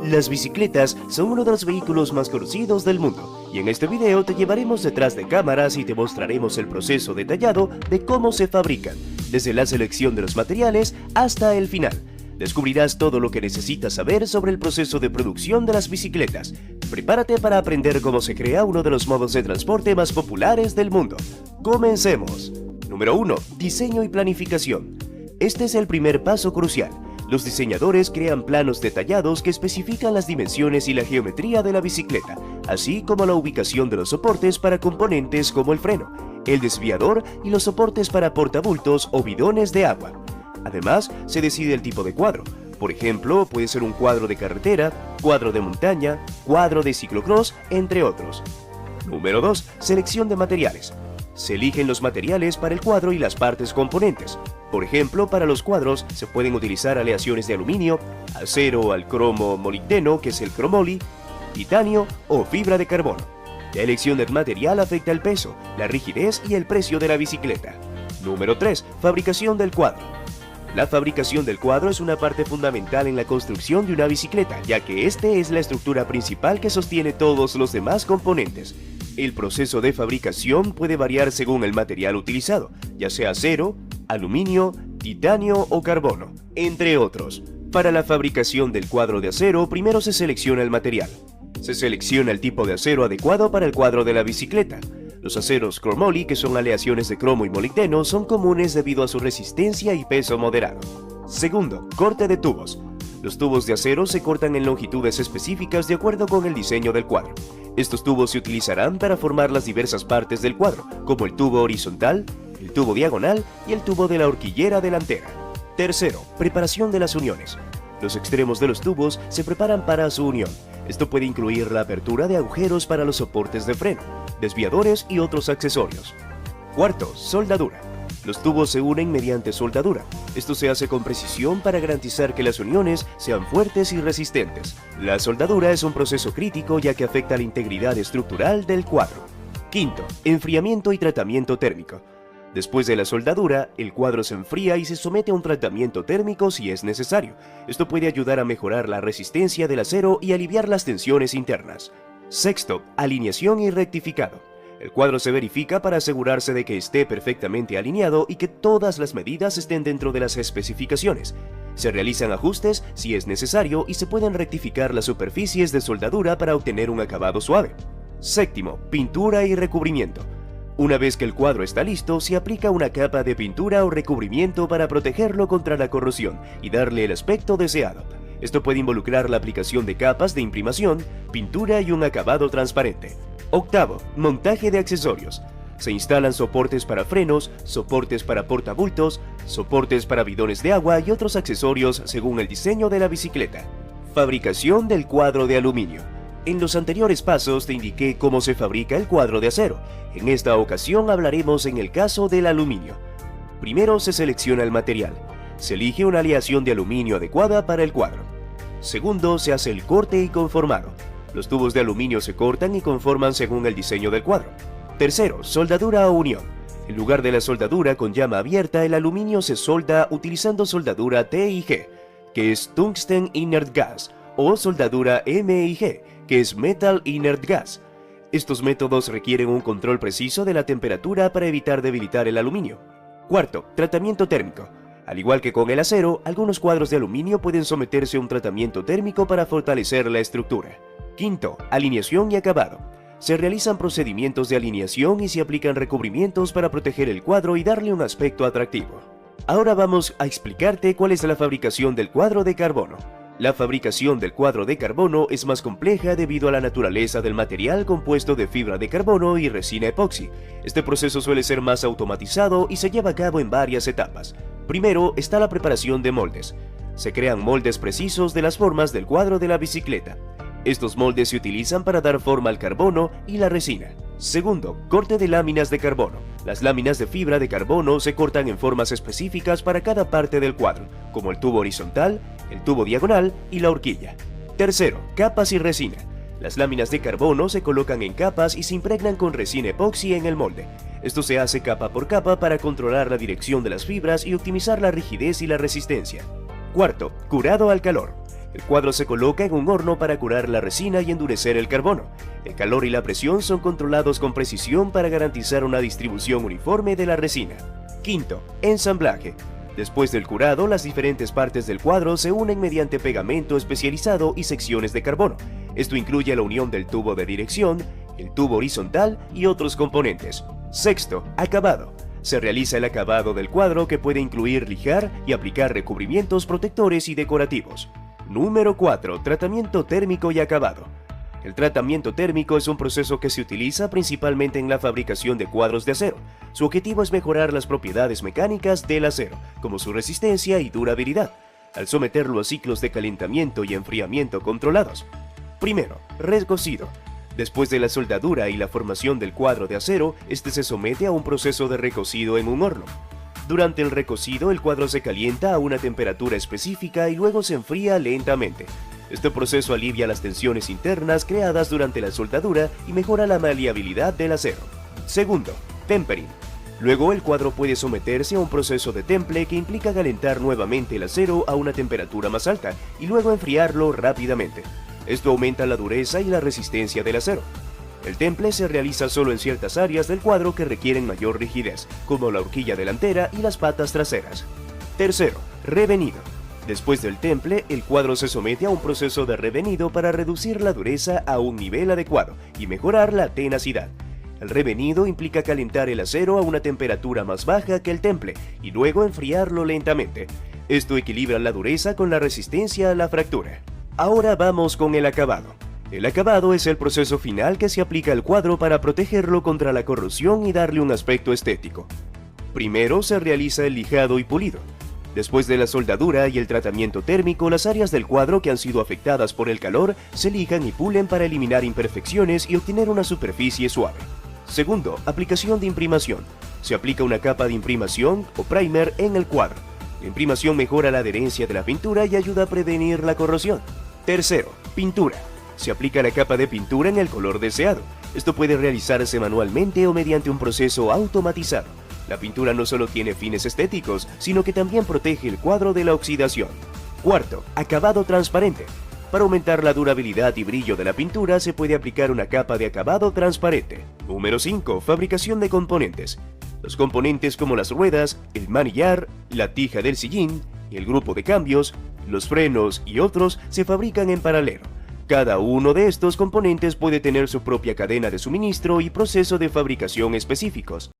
Las bicicletas son uno de los vehículos más conocidos del mundo, y en este video te llevaremos detrás de cámaras y te mostraremos el proceso detallado de cómo se fabrican, desde la selección de los materiales hasta el final. Descubrirás todo lo que necesitas saber sobre el proceso de producción de las bicicletas. Prepárate para aprender cómo se crea uno de los modos de transporte más populares del mundo. ¡Comencemos! Número 1. Diseño y planificación. Este es el primer paso crucial. Los diseñadores crean planos detallados que especifican las dimensiones y la geometría de la bicicleta, así como la ubicación de los soportes para componentes como el freno, el desviador y los soportes para portabultos o bidones de agua. Además, se decide el tipo de cuadro. Por ejemplo, puede ser un cuadro de carretera, cuadro de montaña, cuadro de ciclocross, entre otros. Número 2. Selección de materiales. Se eligen los materiales para el cuadro y las partes componentes. Por ejemplo, para los cuadros se pueden utilizar aleaciones de aluminio, acero al cromo molibdeno, que es el cromoly, titanio o fibra de carbono. La elección del material afecta el peso, la rigidez y el precio de la bicicleta. Número 3. Fabricación del cuadro. La fabricación del cuadro es una parte fundamental en la construcción de una bicicleta, ya que este es la estructura principal que sostiene todos los demás componentes. El proceso de fabricación puede variar según el material utilizado, ya sea acero, aluminio, titanio o carbono, entre otros. Para la fabricación del cuadro de acero, primero se selecciona el material. Se selecciona el tipo de acero adecuado para el cuadro de la bicicleta. Los aceros cromoly, que son aleaciones de cromo y molibdeno, son comunes debido a su resistencia y peso moderado. Segundo, corte de tubos. Los tubos de acero se cortan en longitudes específicas de acuerdo con el diseño del cuadro. Estos tubos se utilizarán para formar las diversas partes del cuadro, como el tubo horizontal, el tubo diagonal y el tubo de la horquillera delantera. Tercero, preparación de las uniones. Los extremos de los tubos se preparan para su unión. Esto puede incluir la apertura de agujeros para los soportes de freno, desviadores y otros accesorios. Cuarto, soldadura. Los tubos se unen mediante soldadura. Esto se hace con precisión para garantizar que las uniones sean fuertes y resistentes. La soldadura es un proceso crítico ya que afecta la integridad estructural del cuadro. Quinto, enfriamiento y tratamiento térmico. Después de la soldadura, el cuadro se enfría y se somete a un tratamiento térmico si es necesario. Esto puede ayudar a mejorar la resistencia del acero y aliviar las tensiones internas. Sexto, alineación y rectificado. El cuadro se verifica para asegurarse de que esté perfectamente alineado y que todas las medidas estén dentro de las especificaciones. Se realizan ajustes si es necesario y se pueden rectificar las superficies de soldadura para obtener un acabado suave. Séptimo, pintura y recubrimiento. Una vez que el cuadro está listo, se aplica una capa de pintura o recubrimiento para protegerlo contra la corrosión y darle el aspecto deseado. Esto puede involucrar la aplicación de capas de imprimación, pintura y un acabado transparente. Octavo, montaje de accesorios. Se instalan soportes para frenos, soportes para portabultos, soportes para bidones de agua y otros accesorios según el diseño de la bicicleta. Fabricación del cuadro de aluminio. En los anteriores pasos te indiqué cómo se fabrica el cuadro de acero. En esta ocasión hablaremos en el caso del aluminio. Primero se selecciona el material. Se elige una aleación de aluminio adecuada para el cuadro. Segundo, se hace el corte y conformado. Los tubos de aluminio se cortan y conforman según el diseño del cuadro. Tercero, soldadura o unión. En lugar de la soldadura con llama abierta, el aluminio se solda utilizando soldadura TIG, que es Tungsten Inert Gas, o soldadura MIG, que es Metal Inert Gas. Estos métodos requieren un control preciso de la temperatura para evitar debilitar el aluminio. Cuarto, tratamiento térmico. Al igual que con el acero, algunos cuadros de aluminio pueden someterse a un tratamiento térmico para fortalecer la estructura. Quinto, alineación y acabado. Se realizan procedimientos de alineación y se aplican recubrimientos para proteger el cuadro y darle un aspecto atractivo. Ahora vamos a explicarte cuál es la fabricación del cuadro de carbono. La fabricación del cuadro de carbono es más compleja debido a la naturaleza del material compuesto de fibra de carbono y resina epoxi. Este proceso suele ser más automatizado y se lleva a cabo en varias etapas. Primero está la preparación de moldes. Se crean moldes precisos de las formas del cuadro de la bicicleta. Estos moldes se utilizan para dar forma al carbono y la resina. Segundo, corte de láminas de carbono. Las láminas de fibra de carbono se cortan en formas específicas para cada parte del cuadro, como el tubo horizontal, el tubo diagonal y la horquilla. Tercero, capas y resina. Las láminas de carbono se colocan en capas y se impregnan con resina epoxi en el molde. Esto se hace capa por capa para controlar la dirección de las fibras y optimizar la rigidez y la resistencia. Cuarto, curado al calor. El cuadro se coloca en un horno para curar la resina y endurecer el carbono. El calor y la presión son controlados con precisión para garantizar una distribución uniforme de la resina. Quinto, ensamblaje. Después del curado, las diferentes partes del cuadro se unen mediante pegamento especializado y secciones de carbono. Esto incluye la unión del tubo de dirección, el tubo horizontal y otros componentes. Sexto, acabado. Se realiza el acabado del cuadro, que puede incluir lijar y aplicar recubrimientos protectores y decorativos. Número 4. Tratamiento térmico y acabado. El tratamiento térmico es un proceso que se utiliza principalmente en la fabricación de cuadros de acero. Su objetivo es mejorar las propiedades mecánicas del acero, como su resistencia y durabilidad, al someterlo a ciclos de calentamiento y enfriamiento controlados. Primero, recocido. Después de la soldadura y la formación del cuadro de acero, este se somete a un proceso de recocido en un horno. Durante el recocido, el cuadro se calienta a una temperatura específica y luego se enfría lentamente. Este proceso alivia las tensiones internas creadas durante la soldadura y mejora la maleabilidad del acero. Segundo, tempering. Luego el cuadro puede someterse a un proceso de temple, que implica calentar nuevamente el acero a una temperatura más alta y luego enfriarlo rápidamente. Esto aumenta la dureza y la resistencia del acero. El temple se realiza solo en ciertas áreas del cuadro que requieren mayor rigidez, como la horquilla delantera y las patas traseras. Tercero, revenido. Después del temple, el cuadro se somete a un proceso de revenido para reducir la dureza a un nivel adecuado y mejorar la tenacidad. El revenido implica calentar el acero a una temperatura más baja que el temple y luego enfriarlo lentamente. Esto equilibra la dureza con la resistencia a la fractura. Ahora vamos con el acabado. El acabado es el proceso final que se aplica al cuadro para protegerlo contra la corrosión y darle un aspecto estético. Primero se realiza el lijado y pulido. Después de la soldadura y el tratamiento térmico, las áreas del cuadro que han sido afectadas por el calor se lijan y pulen para eliminar imperfecciones y obtener una superficie suave. Segundo, aplicación de imprimación. Se aplica una capa de imprimación o primer en el cuadro. La imprimación mejora la adherencia de la pintura y ayuda a prevenir la corrosión. Tercero, pintura. Se aplica la capa de pintura en el color deseado. Esto puede realizarse manualmente o mediante un proceso automatizado. La pintura no solo tiene fines estéticos, sino que también protege el cuadro de la oxidación. Cuarto, acabado transparente. Para aumentar la durabilidad y brillo de la pintura se puede aplicar una capa de acabado transparente. Número 5. Fabricación de componentes. Los componentes como las ruedas, el manillar, la tija del sillín, el grupo de cambios, los frenos y otros se fabrican en paralelo. Cada uno de estos componentes puede tener su propia cadena de suministro y proceso de fabricación específicos.